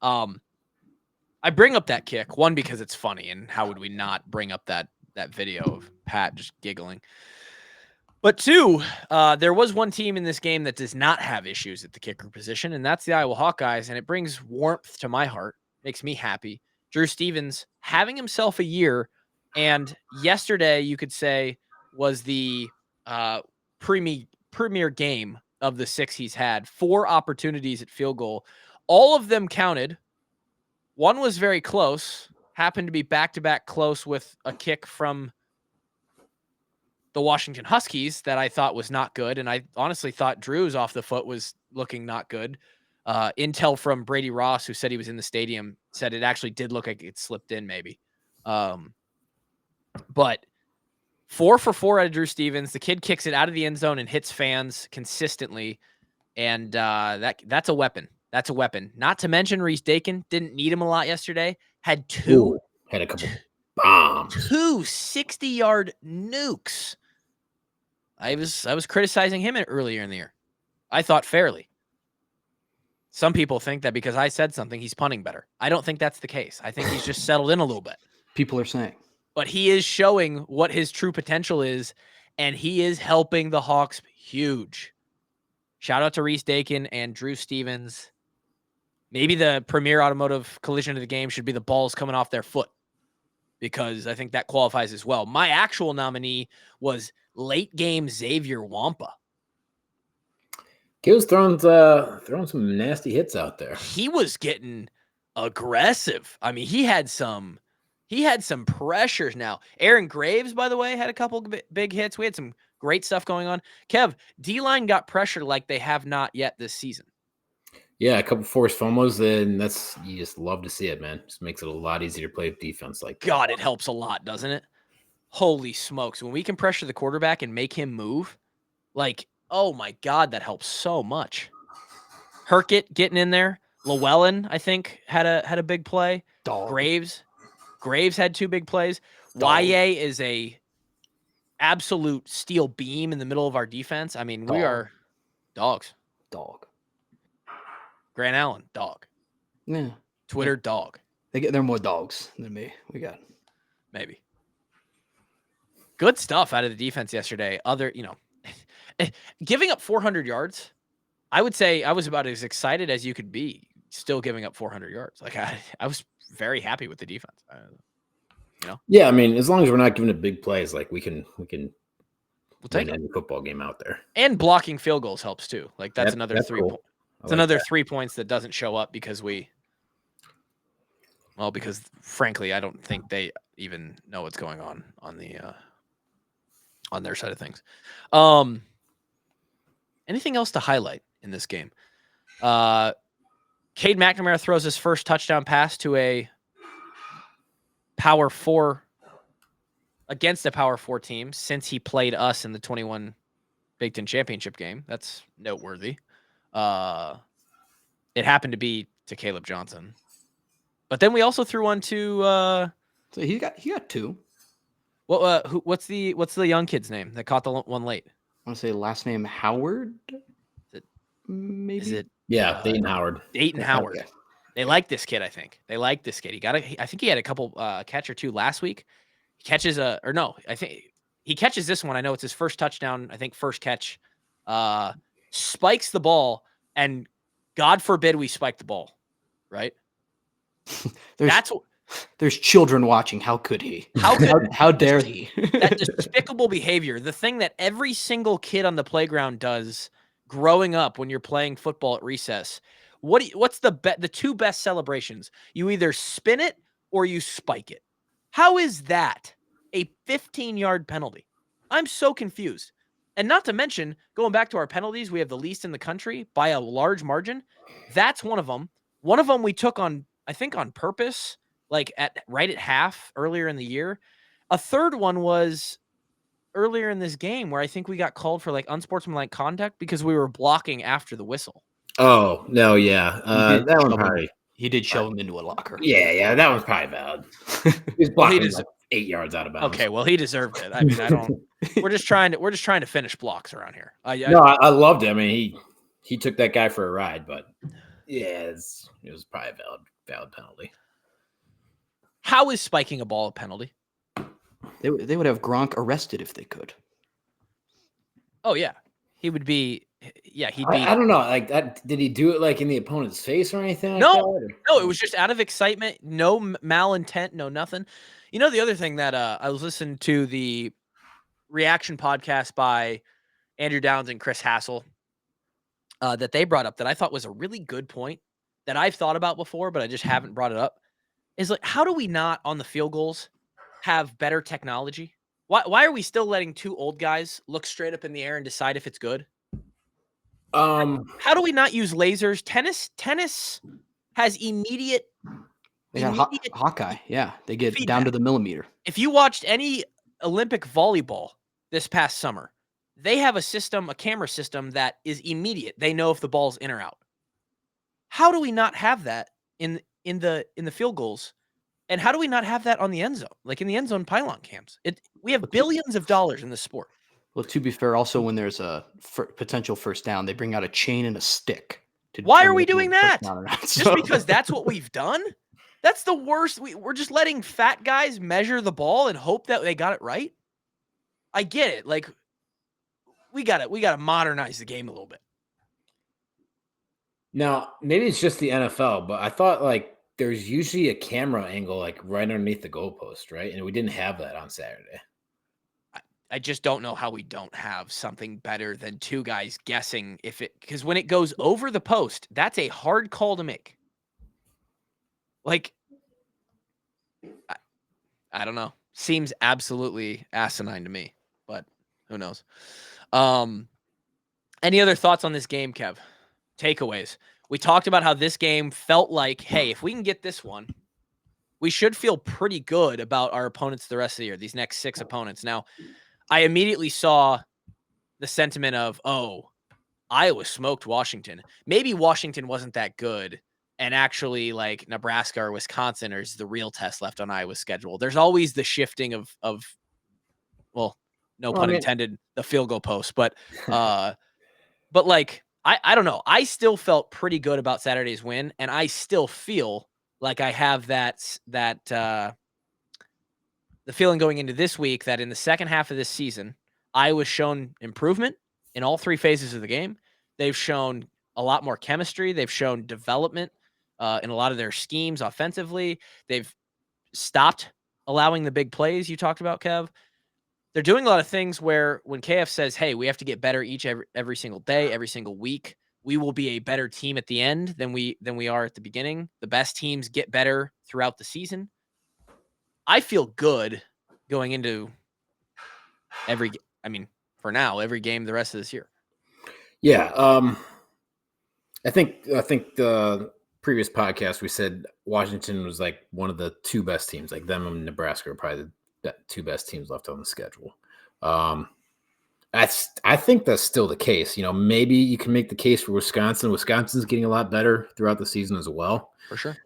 I bring up that kick, one, because it's funny, and how would we not bring up that video of Pat just giggling? But two, there was one team in this game that does not have issues at the kicker position, and that's the Iowa Hawkeyes, and it brings warmth to my heart, makes me happy. Drew Stevens having himself a year, and yesterday you could say was the premier game of the 6 he's had. 4 opportunities at field goal. All of them counted. One was very close, happened to be back-to-back close with a kick from the Washington Huskies that I thought was not good, and I honestly thought Drew's off the foot was looking not good. Intel from Brady Ross, who said he was in the stadium, said it actually did look like it slipped in maybe. But 4 for 4 out of Drew Stevens. The kid kicks it out of the end zone and hits fans consistently, and that's a weapon. That's a weapon. Not to mention Reese Dakin didn't need him a lot yesterday. Had a couple bombs. 2 60-yard nukes. I was criticizing him earlier in the year. I thought fairly. Some people think that because I said something, he's punting better. I don't think that's the case. I think he's just settled in a little bit. People are saying. But he is showing what his true potential is, and he is helping the Hawks huge. Shout out to Reese Dakin and Drew Stevens. Maybe the premier automotive collision of the game should be the balls coming off their foot, because I think that qualifies as well. My actual nominee was late game Xavier Wampa. He was throwing some nasty hits out there. He was getting aggressive. I mean, he had some pressures now. Aaron Graves, by the way, had a couple big hits. We had some great stuff going on. Kev, D-line got pressure like they have not yet this season. Yeah, a couple forced fumbles, and you just love to see it, man. Just makes it a lot easier to play defense like that. God, it helps a lot, doesn't it? Holy smokes. When we can pressure the quarterback and make him move, like, oh my God, that helps so much. Herkett getting in there. Llewellyn, I think, had a big play. Dog. Graves had 2 big plays. YA is a absolute steel beam in the middle of our defense. I mean, we are dogs. Dog. Grant Allen, dog. Yeah. Twitter, dog. They're more dogs than me. We got maybe. Good stuff out of the defense yesterday. Giving up 400 yards, I would say I was about as excited as you could be. still giving up 400 yards. Like I was very happy with the defense. Yeah, I mean, as long as we're not giving it big plays, like we can We'll win take any football game out there. And blocking field goals helps too. Like that's another 3 cool. points. It's like another that. 3 points that doesn't show up because because frankly, I don't think they even know what's going on their side of things. Anything else to highlight in this game? Cade McNamara throws his first touchdown pass to a Power 4 against a Power 4 team since he played us in the 21 Big Ten championship game. That's noteworthy. It happened to be to Caleb Johnson. But then we also threw one to So he got 2. what's the young kid's name that caught the one late? I want to say last name Howard. Maybe. Is it Yeah, Dayton Howard. Dayton Howard. Okay. They like this kid, I think. They like this kid. I think he had a couple catch or two last week. He catches I think he catches this one. I know it's his first touchdown, I think first catch. Spikes the ball, and God forbid we spike the ball, right? There's children watching. How could he? How dare he? That despicable behavior. The thing that every single kid on the playground does growing up when you're playing football at recess. What's the two best celebrations? You either spin it or you spike it. How is that a 15-yard penalty? I'm so confused. And not to mention, going back to our penalties, we have the least in the country by a large margin. That's one of them. One of them we took on purpose, like right at half earlier in the year. A third one was earlier in this game where I think we got called for like unsportsmanlike conduct because we were blocking after the whistle. Oh, no, yeah. That one probably. He did shove him into a locker. Yeah, that one's probably valid. He's blocking like 8 yards out of bounds. Okay, well, he deserved it. I mean, I don't. We're just trying to finish blocks around here. I loved it. I mean, he took that guy for a ride, but yeah, it was probably a valid penalty. How is spiking a ball a penalty? They would have Gronk arrested if they could. Oh yeah, he would be. Yeah, he'd be. I don't know. Like that, did he do it like in the opponent's face or anything? No, it was just out of excitement. No malintent. No nothing. You know, the other thing that I was listening to the reaction podcast by Andrew Downs and Chris Hassel that they brought up that I thought was a really good point that I've thought about before, but I just haven't brought it up. Is like, how do we not on the field goals have better technology? Why are we still letting two old guys look straight up in the air and decide if it's good? How do we not use lasers? Tennis has immediate. They got Hawkeye. Yeah, they get feedback. Down to the millimeter. If you watched any Olympic volleyball this past summer, they have a camera system that is immediate. They know if the ball's in or out. How do we not have that in the field goals? And how do we not have that on the end zone? Like in the end zone pylon cams. We have billions of dollars in this sport. Well, to be fair, also when there's a potential first down, they bring out a chain and a stick. Why are we doing that? So. Just because that's what we've done? That's the worst. We're just letting fat guys measure the ball and hope that they got it right. I get it. Like we got to modernize the game a little bit. Now, maybe it's just the NFL, but I thought like there's usually a camera angle like right underneath the goalpost, right? And we didn't have that on Saturday. I just don't know how we don't have something better than two guys guessing because when it goes over the post, that's a hard call to make. Like, I don't know. Seems absolutely asinine to me, but who knows? Any other thoughts on this game, Kev? Takeaways. We talked about how this game felt like, hey, if we can get this one, we should feel pretty good about our opponents the rest of the year, these next 6 opponents. Now, I immediately saw the sentiment of, oh, Iowa smoked Washington. Maybe Washington wasn't that good, and actually like Nebraska or Wisconsin is the real test left on Iowa's schedule. There's always the shifting of well, no pun intended, the field goal post. But like, I don't know. I still felt pretty good about Saturday's win, and I still feel like I have the feeling going into this week that in the second half of this season, Iowa's shown improvement in all 3 phases of the game. They've shown a lot more chemistry. They've shown development. in a lot of their schemes offensively. They've stopped allowing the big plays you talked about, Kev. They're doing a lot of things where when KF says, hey, we have to get better every single day, every single week, we will be a better team at the end than we are at the beginning. The best teams get better throughout the season. I feel good going into for now, every game the rest of this year. Yeah. I think the previous podcast we said Washington was like one of the two best teams. Like them and Nebraska are probably the two best teams left on the schedule. I think that's still the case. Maybe you can make the case for Wisconsin. Wisconsin's getting a lot better throughout the season as well. For sure.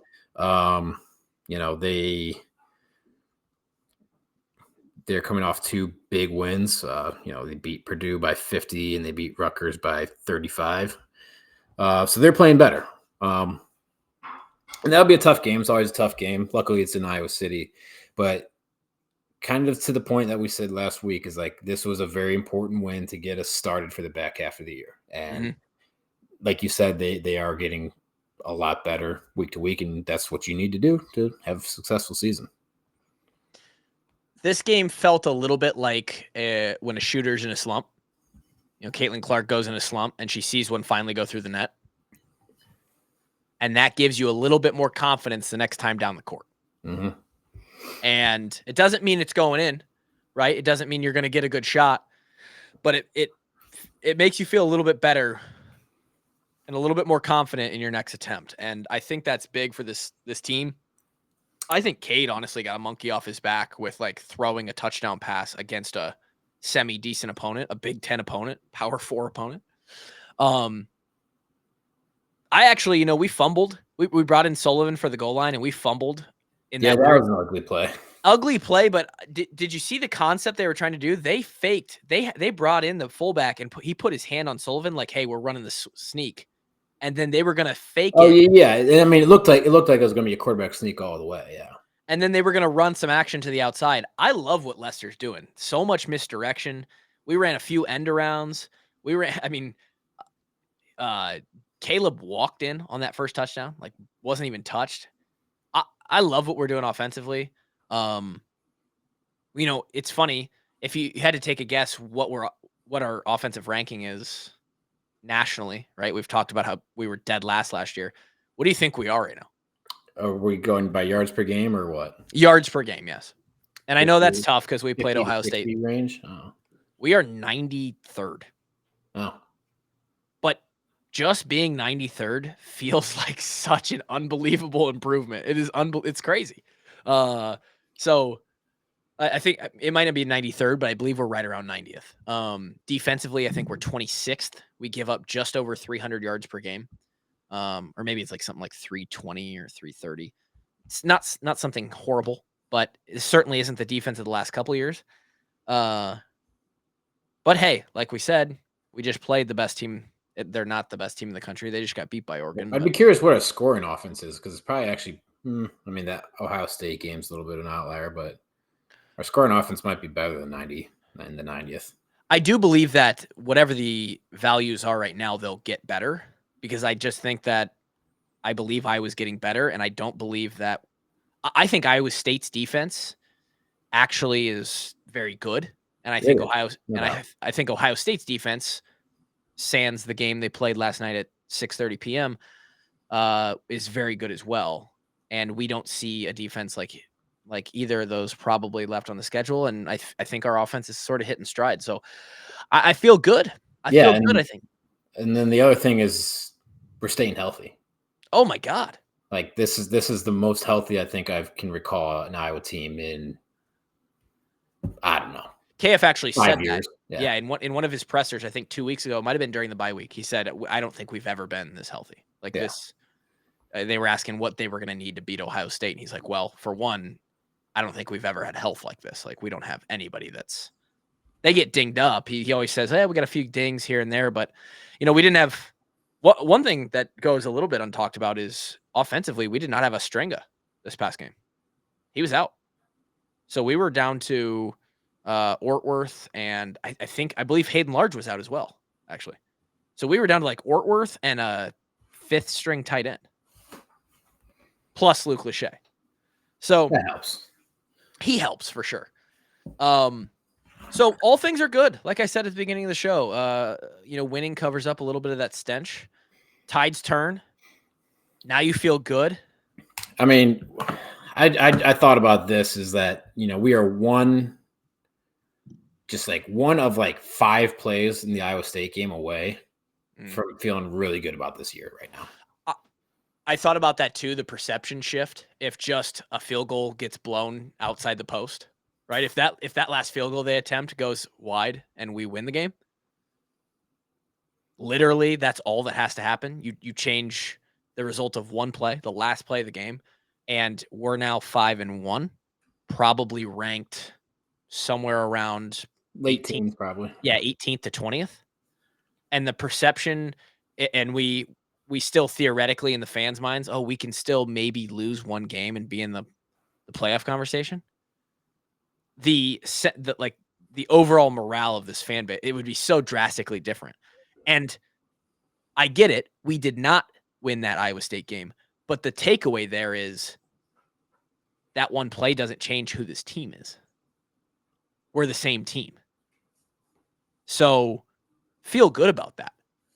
They're coming off two big wins. They beat Purdue by 50 and they beat Rutgers by 35. So they're playing better. And that'll be a tough game. It's always a tough game. Luckily, it's in Iowa City. But kind of to the point that we said last week is like this was a very important win to get us started for the back half of the year. And like you said, they are getting a lot better week to week, and that's what you need to do to have a successful season. This game felt a little bit like when a shooter's in a slump. Caitlin Clark goes in a slump, and she sees one finally go through the net. And that gives you a little bit more confidence the next time down the court. Mm-hmm. And it doesn't mean it's going in, right? It doesn't mean you're going to get a good shot, but it makes you feel a little bit better and a little bit more confident in your next attempt. And I think that's big for this team. I think Cade honestly got a monkey off his back with like throwing a touchdown pass against a semi-decent opponent, a Big Ten opponent, Power 4 opponent. I actually, we fumbled. We brought in Sullivan for the goal line, and we fumbled. That was an ugly play. Ugly play, but did you see the concept they were trying to do? They faked. They brought in the fullback, and he put his hand on Sullivan like, hey, we're running the sneak. And then they were going to fake it. Oh, yeah. I mean, it looked like it was going to be a quarterback sneak all the way, yeah. And then they were going to run some action to the outside. I love what Leicester's doing. So much misdirection. We ran a few end arounds. Caleb walked in on that first touchdown, like wasn't even touched. I love what we're doing offensively. It's funny if you had to take a guess what our offensive ranking is nationally, right? We've talked about how we were dead last year. What do you think we are right now? Are we going by yards per game or what? Yards per game, yes. And I know that's tough because we played Ohio State. Range? Oh. We are 93rd. Oh. But just being 93rd feels like such an unbelievable improvement. It is it's crazy. So I think it might not be 93rd, but I believe we're right around 90th. Defensively, I think we're 26th. We give up just over 300 yards per game. Or maybe it's like something like 320 or 330. It's not something horrible, but it certainly isn't the defense of the last couple of years. But hey, like we said, we just played the best team. They're not the best team in the country. They just got beat by Oregon. I'd be curious what a scoring offense is because it's probably actually, that Ohio State game's a little bit of an outlier, but our scoring offense might be better than 90 in the 90th. I do believe that whatever the values are right now, they'll get better because I just think that I believe Iowa's getting better, and I don't believe that. I think Iowa State's defense actually is very good, and I think I think Ohio State's defense, sans the game they played last night at 6:30 p.m., is very good as well. And we don't see a defense like either of those probably left on the schedule. And I think our offense is sort of hitting stride. So I feel good. I feel good, I think. And then the other thing is we're staying healthy. Oh my God. Like this is the most healthy I think I can recall an Iowa team in, I don't know. KF actually said years. that. Yeah. In one of his pressers, I think 2 weeks ago, it might've been during the bye week. He said, I don't think we've ever been this healthy this. They were asking what they were going to need to beat Ohio State. And he's like, well, for one, I don't think we've ever had health like this. Like we don't have anybody they get dinged up. He always says, hey, we got a few dings here and there, but we didn't have one thing that goes a little bit untalked about is offensively, we did not have a Stringa this past game. He was out. So we were down to Ortworth, and I believe Hayden Large was out as well, actually. So we were down to like Ortworth and a fifth string tight end. plus Luke Lachey. So That helps. he helps for sure. So all things are good. Like I said at the beginning of the show, winning covers up a little bit of that stench. Tides turn. Now you feel good. I mean, I thought about this is that, we are one of like 5 plays in the Iowa State game away from feeling really good about this year right now. I thought about that too, the perception shift. If just a field goal gets blown outside the post, right? If that last field goal they attempt goes wide and we win the game, literally that's all that has to happen. You change the result of one play, the last play of the game, and we're now 5-1, probably ranked somewhere around late teens, probably. Yeah, 18th to 20th. And the perception, and we still theoretically in the fans' minds, we can still maybe lose one game and be in the playoff conversation. The overall morale of this fan base, it would be so drastically different. And I get it. We did not win that Iowa State game, but the takeaway there is that one play doesn't change who this team is. We're the same team. So feel good about that,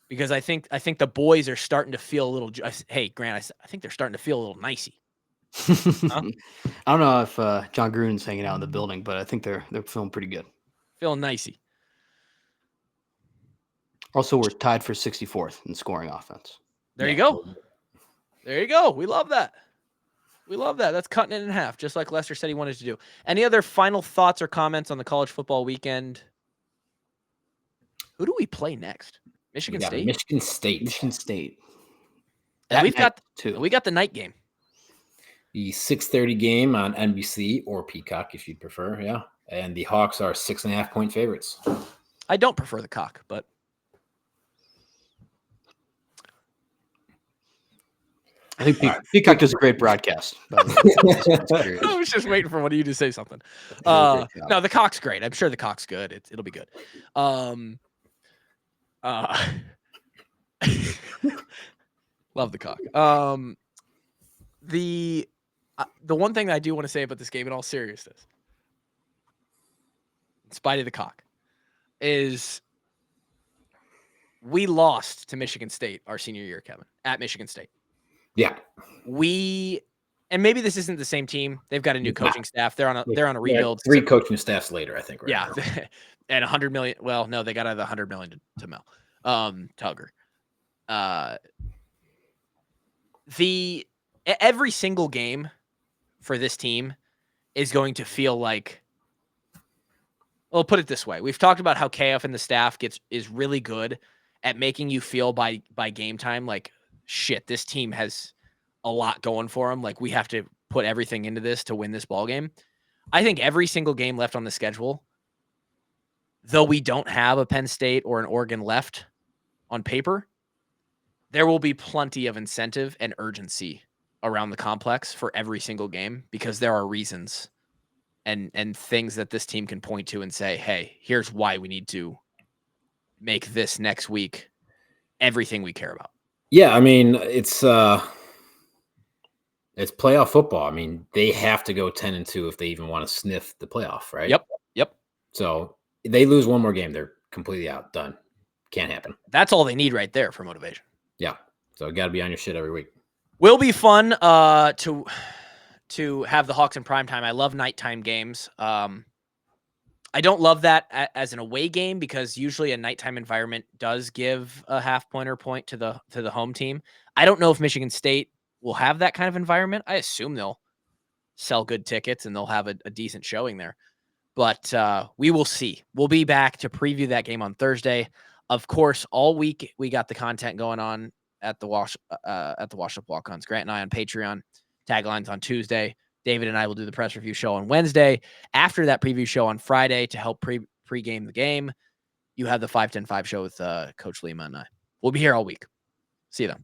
because I think the boys are starting to feel a little. Hey, Grant, I think they're starting to feel a little nicey. Huh? I don't know if John Gruden's hanging out in the building, but I think they're feeling pretty good. Feeling nicey. Also, we're tied for 64th in scoring offense. There you go. There you go. We love that. We love that. That's cutting it in half, just like Lester said he wanted to do. Any other final thoughts or comments on the college football weekend? Who do we play next? Michigan State? Michigan State. And we got the night game. The 6:30 game on NBC or Peacock, if you prefer. Yeah. And the Hawks are 6.5-point favorites. I don't prefer the cock, but I think Peacock does a great broadcast. I was just waiting for one of you to say something. No, the cock's great. I'm sure the cock's good. It'll be good. Love the cock. The one thing that I do want to say about this game, in all seriousness, in spite of the cock, is we lost to Michigan State our senior year, Kevin, at Michigan State. Yeah. And maybe this isn't the same team. They've got a new coaching staff. They're on a rebuild. 3 coaching staffs later, I think. Right yeah. now. And $100 million. Well, no, they got the $100 million to Mel. Tugger. Every single game for this team is going to feel like, well, put it this way. We've talked about how KF and the staff is really good at making you feel by game time like, shit, this team has a lot going for them. Like, we have to put everything into this to win this ball game. I think every single game left on the schedule, though we don't have a Penn State or an Oregon left on paper, there will be plenty of incentive and urgency around the complex for every single game, because there are reasons and things that this team can point to and say, hey, here's why we need to make this next week everything we care about. Yeah, I mean, it's playoff football. I mean, they have to go 10-2 if they even want to sniff the playoff, right? Yep. So they lose one more game, they're completely out. Done. Can't happen. That's all they need right there for motivation. Yeah. So got to be on your shit every week. Will be fun to have the Hawks in primetime. I love nighttime games. I don't love that as an away game, because usually a nighttime environment does give a half-point or point to the home team. I don't know if Michigan State will have that kind of environment. I assume they'll sell good tickets and they'll have a decent showing there. But we will see. We'll be back to preview that game on Thursday. Of course, all week we got the content going on at the Wash Up Walk-Ons. Grant and I on Patreon. Taglines on Tuesday. David and I will do the press review show on Wednesday. After that preview show on Friday to help pregame the game, you have the 5-10-5 show with Coach Lima and I. We'll be here all week. See you then.